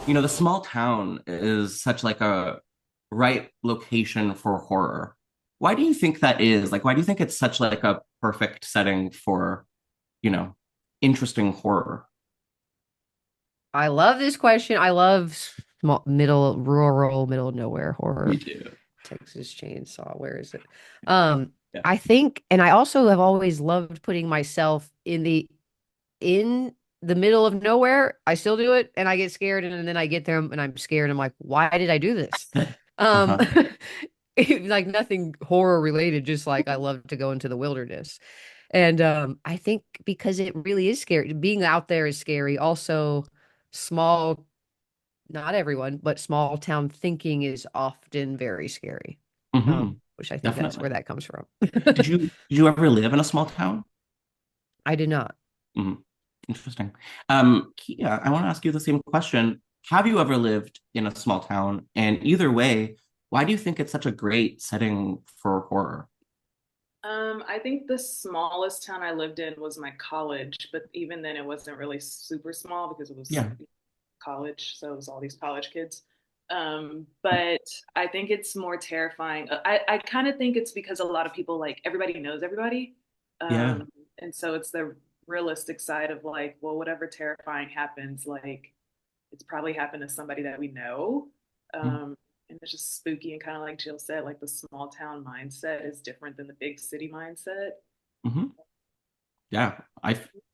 The small town is such like a right location for horror. Why do you think that is? Like, why do you think it's such like a perfect setting for, you know, interesting horror? I love this question. I love small, rural, middle of nowhere Me horror. too. Texas Chainsaw. Where is it? Um, Yeah. I think, and I also have always loved putting myself in the middle of nowhere. I still do it, and I get scared, and then I get there, and I'm scared. I'm like, why did I do this? Um, Uh-huh. like nothing horror related, just like I love to go into the wilderness. And I think because it really is scary. Being out there is scary. Also, small, not everyone, but small town thinking is often very scary. Hmm. Which I think that's Definitely. where that comes from. Did you ever live in a small town? I did not. Mhm. Interesting. Kia, I want to ask you the same question. Have you ever lived in a small town? And either way, why do you think it's such a great setting for horror? I think the smallest town I lived in was my college, but even then it wasn't really super small because it was Yeah. college, so it was all these college kids. But I think it's more terrifying. I kind of think it's because a lot of people like everybody knows everybody. Yeah. And so it's the realistic side of like, well, whatever terrifying happens, like it's probably happened to somebody that we know. Um, and it's just spooky and kind of like Jill said, like the small town mindset is different than the big city mindset. Mm-hmm. Yeah.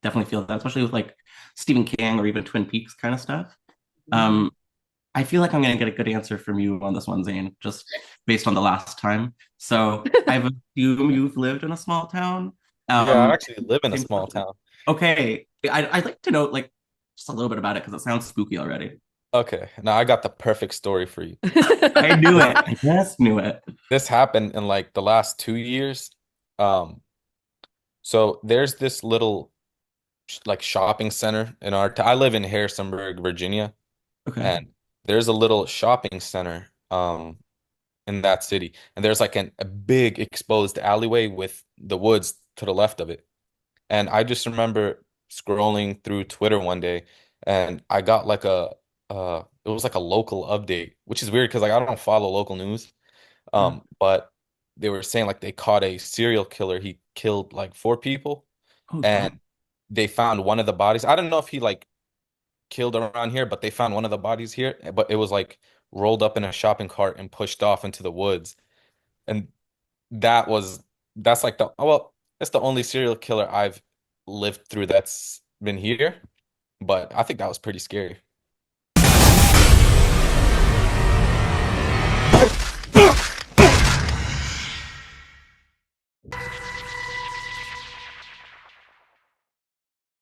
Definitely feel that, especially with like Stephen King or even Twin Peaks kind of stuff. Mhm. Um, I feel like I'm going to get a good answer from you on this one, Zane, just based on the last time. So I assume you've lived in a small town. Yeah, I Um, actually live in a Same small question. town. Okay, I'd like to know like just a little bit about it because it sounds spooky already. Okay, now I got the perfect story for you. I knew This it. I just knew it. this happened in like the last 2 years. Um, so there's this little like shopping center in our I live in Harrisonburg, Virginia, Okay. and there's a little shopping center in that city. And there's like a big exposed alleyway with the woods to the left of it. And I just remember scrolling through Twitter one day and I got like it was like a local update, which is weird because like I don't follow local news. Uh, But they were saying like they caught a serial killer. He killed like four people oh and God. they found one of the bodies. I don't know if he like killed around here, but they found one of the bodies here, but it was like rolled up in a shopping cart and pushed off into the woods. And that was that's like the well, that's the only serial killer I've lived through that's been here. But I think that was pretty scary.